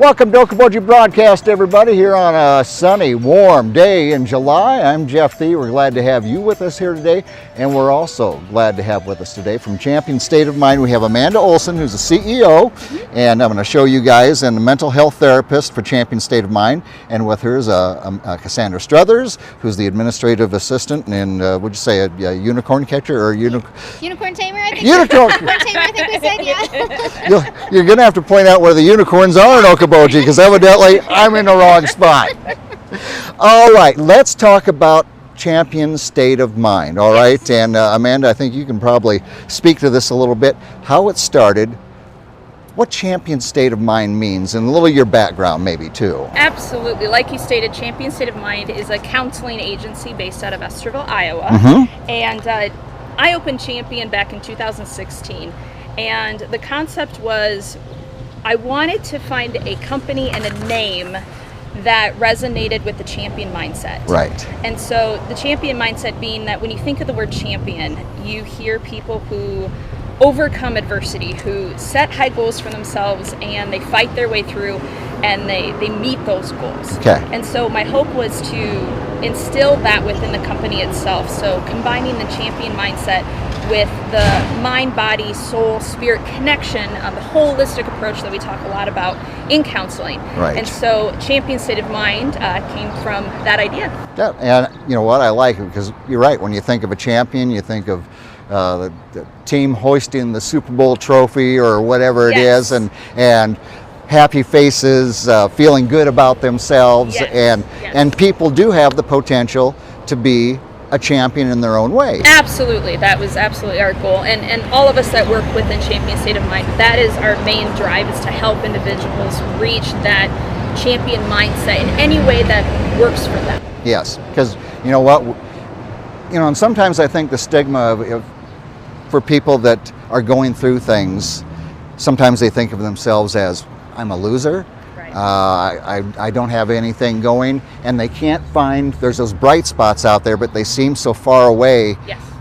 Welcome to Okoboji Broadcast, everybody, here on a sunny, warm day in July. I'm Jeff Thie. We're glad to have you with us here today, and we're also glad to have with us today from Champion State of Mind, we have Amanda Olson, who's the CEO, and I'm going to show you guys, and a mental health therapist for Champion State of Mind, and with her is Casandra Struthers, who's the administrative assistant, and would you say a unicorn catcher or unicorn tamer, I think. Unicorn tamer, I think we said, yeah. You're going to have to point out where the unicorns are in Okoboji, because evidently I'm in the wrong spot. All right, let's talk about Champion State of Mind, all right? And Amanda, I think you can probably speak to this a little bit, how it started, what Champion State of Mind means, and a little of your background maybe too. Absolutely. Like you stated, Champion State of Mind is a counseling agency based out of Esterville, Iowa. And I opened Champion back in 2016. And the concept was I wanted to find a company and a name that resonated with the champion mindset. Right. And so the champion mindset being that when you think of the word champion, you hear people who overcome adversity, who set high goals for themselves, and they fight their way through, and they meet those goals. Okay. And so my hope was to instill that within the company itself. So combining the champion mindset with the mind, body, soul, spirit connection, the holistic approach that we talk a lot about in counseling. Right. And so Champion State of Mind came from that idea. Yeah, and you know what, I like it because you're right, when you think of a champion, you think of the team hoisting the Super Bowl trophy or whatever it is, and happy faces, feeling good about themselves, and people do have the potential to be a champion in their own way. Absolutely, that was absolutely our goal, and all of us that work within Champion State of Mind, that is our main drive, is to help individuals reach that champion mindset in any way that works for them. Yes, because you know what, and sometimes I think the stigma for people that are going through things, sometimes they think of themselves as, I'm a loser. I don't have anything going, and they can't find, there's those bright spots out there, but they seem so far away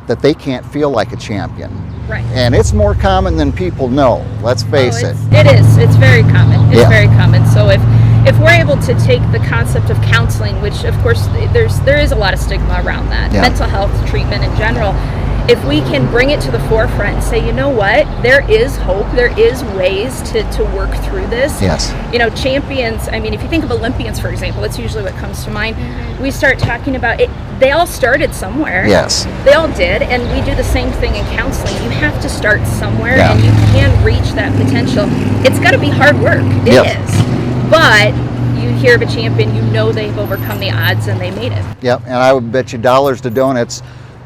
that they can't feel like a champion. Right. And it's more common than people know, let's face it. It is. It's very common. It's very common. So if we're able to take the concept of counseling, which of course there is a lot of stigma around that, mental health treatment in general, if we can bring it to the forefront and say, you know what, there is hope, there is ways to work through this. Yes. You know, champions, I mean, if you think of Olympians, for example, that's usually what comes to mind. We start talking about it, they all started somewhere. Yes. They all did, and we do the same thing in counseling. You have to start somewhere, and you can reach that potential. It's got to be hard work. It is. But you hear of a champion, you know they've overcome the odds and they made it. Yep, and I would bet you dollars to donuts,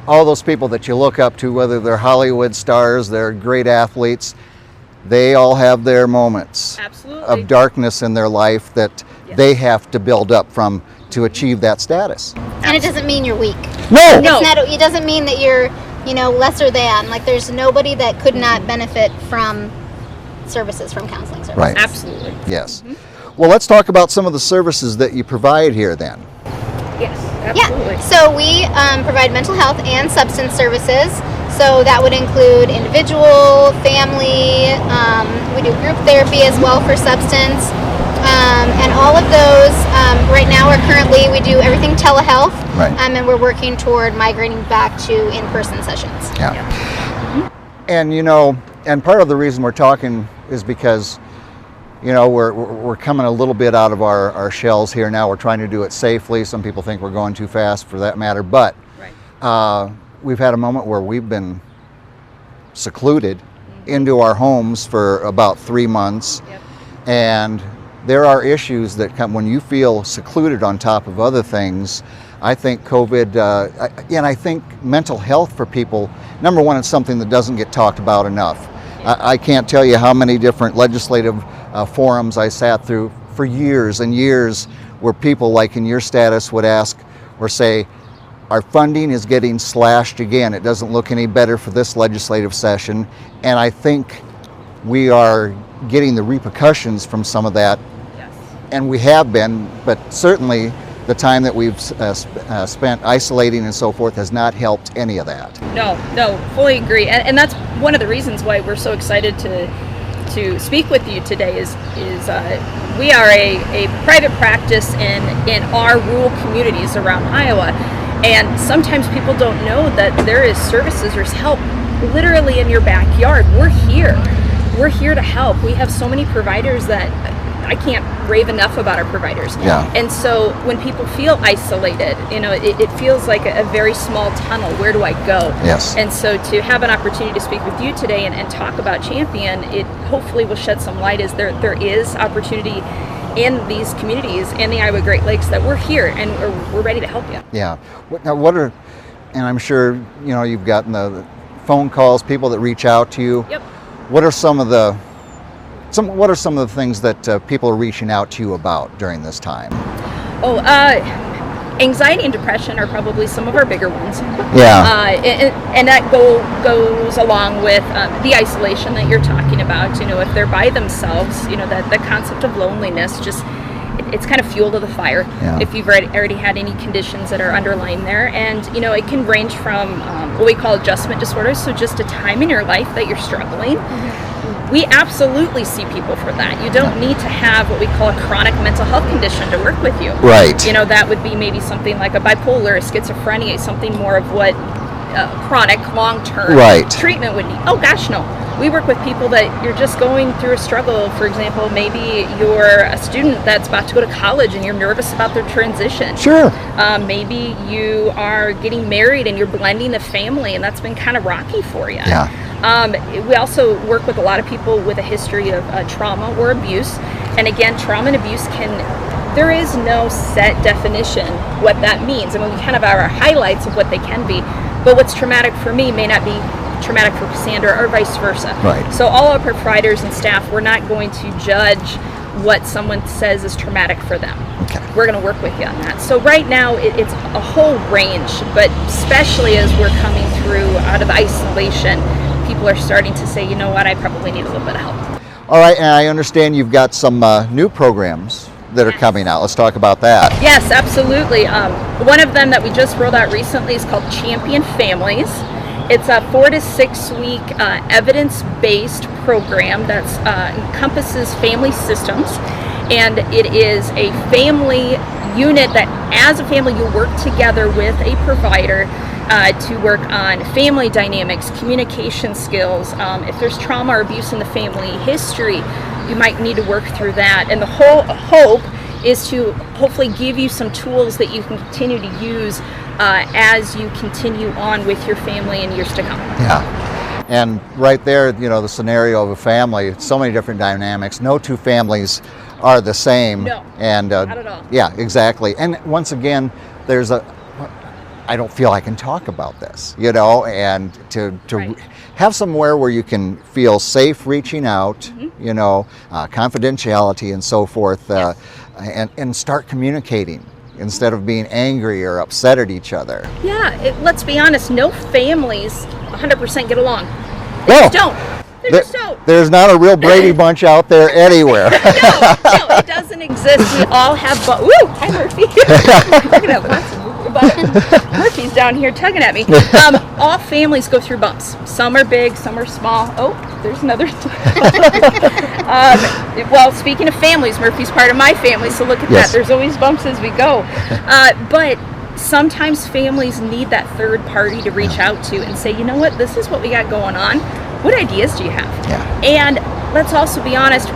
all those people that you look up to, whether they're Hollywood stars, they're great athletes, they all have their moments of darkness in their life that they have to build up from to achieve that status. And it doesn't mean you're weak. No! It doesn't mean that you're, lesser than. Like, there's nobody that could not benefit from services, from counseling services. Right. Absolutely. Yes. Well, let's talk about some of the services that you provide here then. Yes, absolutely. Yeah, so we provide mental health and substance services. So that would include individual, family, we do group therapy as well for substance. And all of those, right now we do everything telehealth. Right. And we're working toward migrating back to in-person sessions. Yeah. And and part of the reason we're talking is because we're coming a little bit out of our shells here now. We're trying to do it safely. Some people think we're going too fast for that matter, but we've had a moment where we've been secluded into our homes for about 3 months. And there are issues that come when you feel secluded on top of other things. I think COVID, and I think mental health for people, number one, it's something that doesn't get talked about enough. I can't tell you how many different legislative forums I sat through for years and years where people like in your status would ask or say, our funding is getting slashed again. It doesn't look any better for this legislative session. And I think we are getting the repercussions from some of that. And we have been, but certainly the time that we've spent isolating and so forth has not helped any of that. No, fully agree. And that's one of the reasons why we're so excited to to speak with you today is we are a private practice in our rural communities around Iowa, and sometimes people don't know that there is services, there's help literally in your backyard. We're here to help. We have so many providers that I can't rave enough about our providers. Yeah. And so when people feel isolated, it feels like a very small tunnel. Where do I go? Yes. And so to have an opportunity to speak with you today and talk about Champion, it hopefully will shed some light as there is opportunity in these communities in the Iowa Great Lakes that we're here and we're ready to help you. Yeah. Now and I'm sure, you've gotten the phone calls, people that reach out to you. Yep. What are some of the things that people are reaching out to you about during this time? Anxiety and depression are probably some of our bigger ones. Yeah. And that goes along with the isolation that you're talking about. If they're by themselves, that the concept of loneliness it's kind of fuel to the fire. Yeah. If you've already had any conditions that are underlying there. And, it can range from what we call adjustment disorders, so just a time in your life that you're struggling. Mm-hmm. We absolutely see people for that. You don't need to have what we call a chronic mental health condition to work with you. Right. That would be maybe something like a bipolar, a schizophrenia, something more of what chronic, long-term treatment would need. Oh gosh, no. We work with people that you're just going through a struggle. For example, maybe you're a student that's about to go to college and you're nervous about their transition. Sure. Maybe you are getting married and you're blending the family and that's been kind of rocky for you. Yeah. We also work with a lot of people with a history of trauma or abuse. And again, trauma and abuse there is no set definition what that means. I mean, we kind of have our highlights of what they can be, but what's traumatic for me may not be traumatic for Casandra or vice versa. Right. So all our providers and staff, we're not going to judge what someone says is traumatic for them. Okay. We're going to work with you on that. So right now it's a whole range, but especially as we're coming through out of isolation, people are starting to say, you know what, I probably need a little bit of help. All right, and I understand you've got some new programs that are coming out. Let's talk about that. Yes, absolutely. One of them that we just rolled out recently is called Champion Families. It's a 4 to 6 week evidence-based program that encompasses family systems, and it is a family unit that as a family you work together with a provider to work on family dynamics, communication skills. If there's trauma or abuse in the family history, you might need to work through that. And the whole hope is to hopefully give you some tools that you can continue to use as you continue on with your family in years to come. Yeah. And right there, the scenario of a family, so many different dynamics. No two families are the same. No, and not at all. Yeah, exactly. And once again, I don't feel I can talk about this, and to Right. have somewhere where you can feel safe reaching out, confidentiality and so forth, Yes. and start communicating instead of being angry or upset at each other. Yeah, let's be honest, no families 100% get along. They No. just don't. They just don't. There's not a real Brady Bunch out there anywhere. No, it doesn't exist. We all have woo! Hi, Murphy. We're gonna have lots of Murphy's down here tugging at me. All families go through bumps. Some are big, some are small. Oh, there's another. Well, speaking of families, Murphy's part of my family, so look at Yes. that. There's always bumps as we go. But sometimes families need that third party to reach out to and say, you know what, this is what we got going on. What ideas do you have? Yeah. And let's also be honest,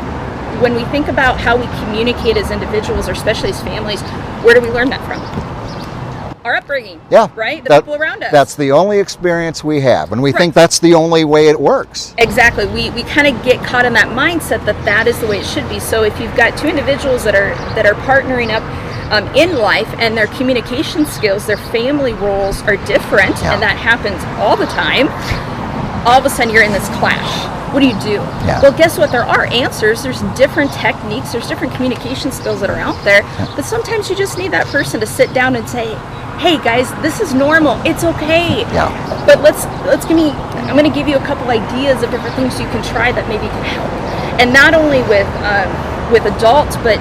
when we think about how we communicate as individuals, or especially as families, where do we learn that from? Our upbringing. Yeah. Right? The people around us. That's the only experience we have, and we Right. think that's the only way it works. Exactly. We kind of get caught in that mindset that is the way it should be. So if you've got two individuals that are partnering up in life, and their communication skills, their family roles are different, Yeah. and that happens all the time, all of a sudden you're in this clash. What do you do? Yeah. Well, guess what? There are answers. There's different techniques. There's different communication skills that are out there. But sometimes you just need that person to sit down and say, hey guys, this is normal. It's okay. Yeah. But I'm going to give you a couple ideas of different things you can try that maybe can help. And not only with adults, but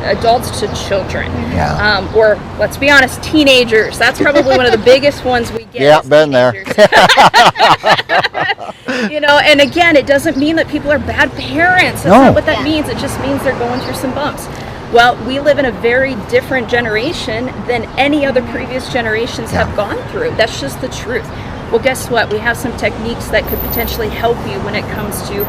adults to children. Yeah. Or let's be honest, teenagers. That's probably one of the biggest ones we get Yeah, as been there. teenagers. You know, and again, it doesn't mean that people are bad parents. That's No. not what that means. It just means they're going through some bumps. Well, we live in a very different generation than any other previous generations have gone through. That's just the truth. Well, guess what? We have some techniques that could potentially help you when it comes to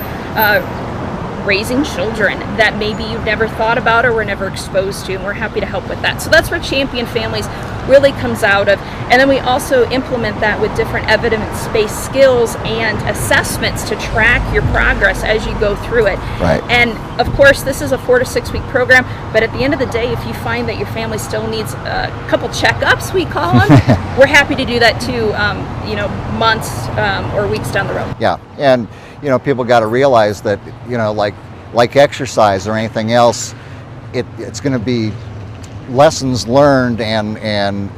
raising children that maybe you've never thought about or were never exposed to, and we're happy to help with that. So that's where Champion Families really comes out of. And then we also implement that with different evidence-based skills and assessments to track your progress as you go through it. Right. And of course, this is a 4 to 6 week program, but at the end of the day, if you find that your family still needs a couple checkups, we call them, we're happy to do that too, you know, months or weeks down the road. Yeah, and you know, people got to realize that, you know, like exercise or anything else, it's going to be lessons learned, and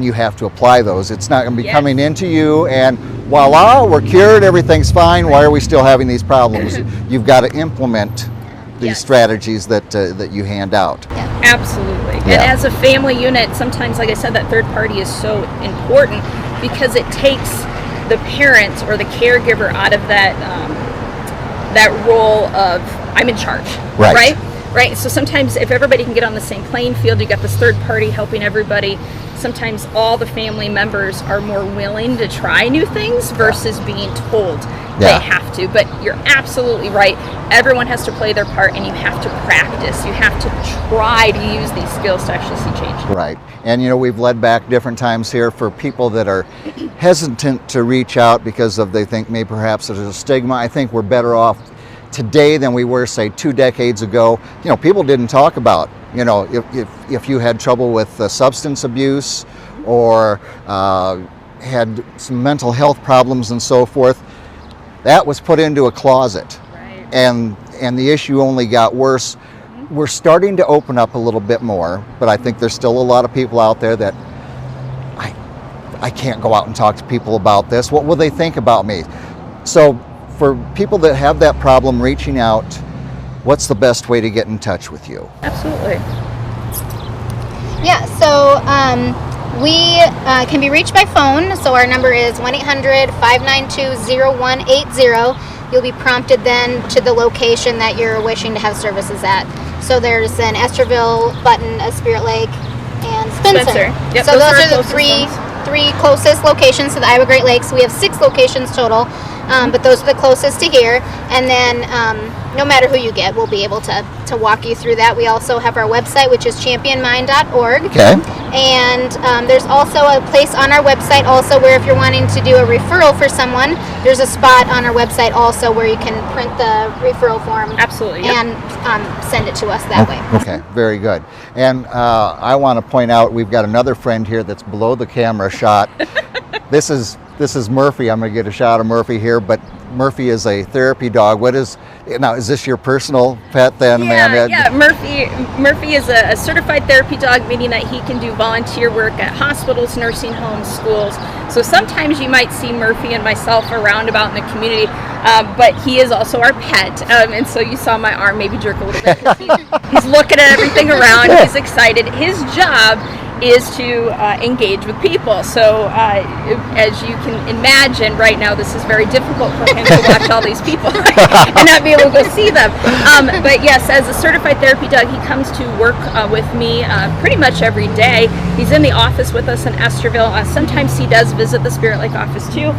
you have to apply those. It's not going to be coming into you and voila, we're cured, everything's fine. Why are we still having these problems? You've got to implement these strategies that you hand out. Absolutely. And as a family unit, sometimes, like I said, that third party is so important because it takes the parent or the caregiver out of that that role of I'm in charge, right? So sometimes if everybody can get on the same playing field, you got this third party helping everybody. Sometimes all the family members are more willing to try new things versus being told they have to. But you're absolutely right. Everyone has to play their part, and you have to practice. You have to try to use these skills to actually see change. Right. And you know, we've led back different times here for people that are hesitant to reach out because they think maybe perhaps there's a stigma. I think we're better off today than we were, say, 2 decades ago. You know, people didn't talk about, you know, if you had trouble with substance abuse or had some mental health problems and so forth, that was put into a closet. Right. And the issue only got worse. We're starting to open up a little bit more, but I think there's still a lot of people out there that I can't go out and talk to people about this. What will they think about me? So for people that have that problem reaching out, what's the best way to get in touch with you? Absolutely. Yeah, so we can be reached by phone. So our number is 1-800-592-0180. You'll be prompted then to the location that you're wishing to have services at. So there's an Esterville, Button, a Spirit Lake, and Spencer. Yep, So those are the closest three ones. closest locations to the Iowa Great Lakes. We have 6 locations total, but those are the closest to here. And then no matter who you get, we'll be able to walk you through that. We also have our website, which is championmind.org. Okay. And there's also a place on our website also where if you're wanting to do a referral for someone, there's a spot on our website also where you can print the referral form. Absolutely. Yep. And send it to us that way. Okay, very good. And I want to point out we've got another friend here that's below the camera shot. This is Murphy. I'm going to get a shot of Murphy here, but Murphy is a therapy dog. Is this your personal pet then, ma'am? Yeah, Murphy is a certified therapy dog, meaning that he can do volunteer work at hospitals, nursing homes, schools. So sometimes you might see Murphy and myself around about in the community, but he is also our pet. And so you saw my arm maybe jerk a little bit. He's looking at everything around. He's excited. His job is to engage with people. So as you can imagine, right now this is very difficult for him to watch all these people and not be able to go see them. But yes, as a certified therapy dog, he comes to work with me pretty much every day. He's in the office with us in Esterville. Sometimes he does visit the Spirit Lake office too.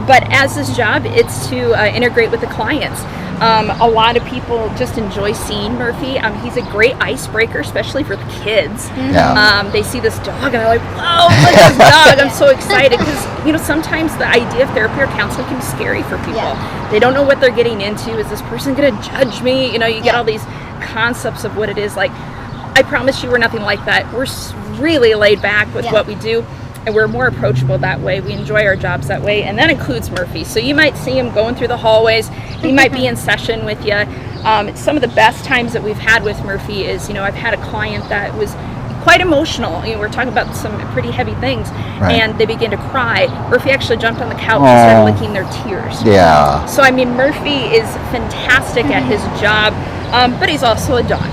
But as his job, it's to integrate with the clients. A lot of people just enjoy seeing Murphy. He's a great icebreaker, especially for the kids. Yeah. They see this dog and they're like, "Whoa, look at this dog!" I'm so excited because sometimes the idea of therapy or counseling can be scary for people. Yeah. They don't know what they're getting into. Is this person going to judge me? You get all these concepts of what it is. Like, I promise you, we're nothing like that. We're really laid back with what we do. And we're more approachable that way. We enjoy our jobs that way, and that includes Murphy. So you might see him going through the hallways. He might be in session with you. Some of the best times that we've had with Murphy is, I've had a client that was quite emotional. We're talking about some pretty heavy things, and they begin to cry. Murphy actually jumped on the couch and started licking their tears. Yeah. So Murphy is fantastic at his job. But he's also a dog,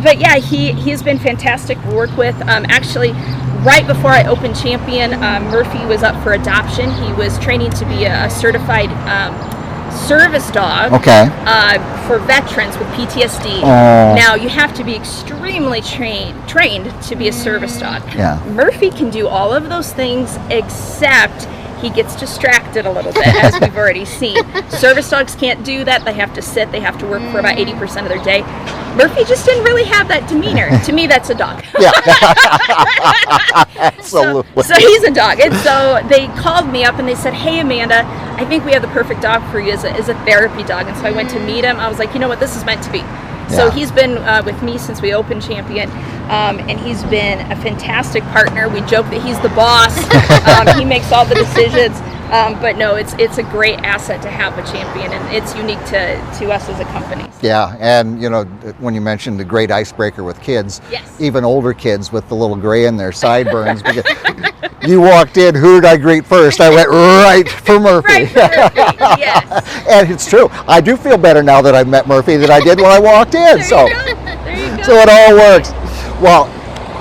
But yeah, he has been fantastic to work with. Actually, right before I opened Champion, Murphy was up for adoption. He was training to be a certified service dog for veterans with PTSD. Now, you have to be extremely trained to be a service dog. Yeah. Murphy can do all of those things, except he gets distracted a little bit, as we've already seen. Service dogs can't do that. They have to sit. They have to work for about 80% of their day. Murphy just didn't really have that demeanor. To me, that's a dog. Yeah. Absolutely. So he's a dog. And so they called me up and they said, hey, Amanda, I think we have the perfect dog for you as a therapy dog. And so I went to meet him. I was like, you know what, this is meant to be. So he's been with me since we opened Champion, and he's been a fantastic partner. We joke that he's the boss. He makes all the decisions. But no, it's a great asset to have a Champion, and it's unique to us as a company. Yeah, and you know, when you mentioned the great icebreaker with kids, even older kids with the little gray in their sideburns, because you walked in, who did I greet first? I went right for Murphy. Right for Murphy, yes. And it's true. I do feel better now that I've met Murphy than I did when I walked in. There you go. So it all works. Well,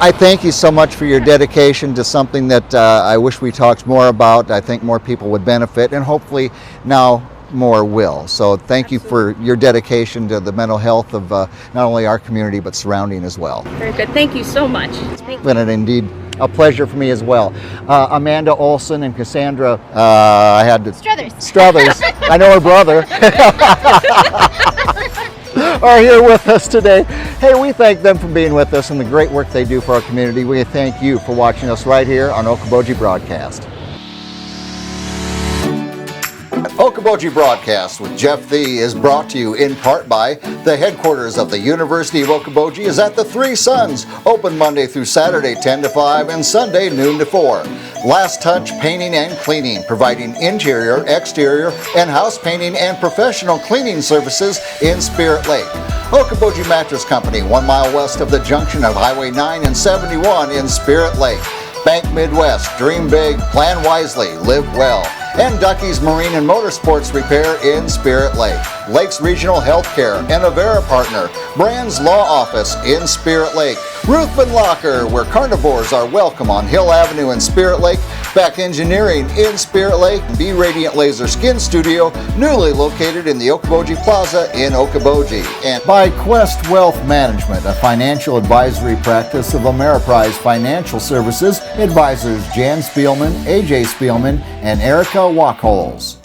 I thank you so much for your dedication to something that I wish we talked more about. I think more people would benefit, and hopefully now more will. So thank you for your dedication to the mental health of not only our community but surrounding as well. Very good. Thank you so much. It's been indeed a pleasure for me as well. Amanda Olson and Casandra, I had to... Struthers. I know her brother. Are here with us today. Hey, we thank them for being with us and the great work they do for our community. We thank you for watching us right here on Okoboji Broadcast. Okoboji Broadcast with Jeff Thee is brought to you in part by the headquarters of the University of Okoboji is at the Three Sons, open Monday through Saturday 10 to 5 and Sunday noon to 4. Last Touch Painting and Cleaning, providing interior, exterior, and house painting and professional cleaning services in Spirit Lake. Okoboji Mattress Company, 1 mile west of the junction of Highway 9 and 71 in Spirit Lake. Bank Midwest, dream big, plan wisely, live well. And Ducky's Marine and Motorsports Repair in Spirit Lake. Lakes Regional Healthcare and Avera Partner. Brand's Law Office in Spirit Lake. Ruthven Locker, where carnivores are welcome on Hill Avenue in Spirit Lake. Beck Engineering in Spirit Lake. Be Radiant Laser Skin Studio, newly located in the Okoboji Plaza in Okoboji. And by Quest Wealth Management, a financial advisory practice of Ameriprise Financial Services. Advisors Jan Spielman, AJ Spielman, and Erica Wachholz.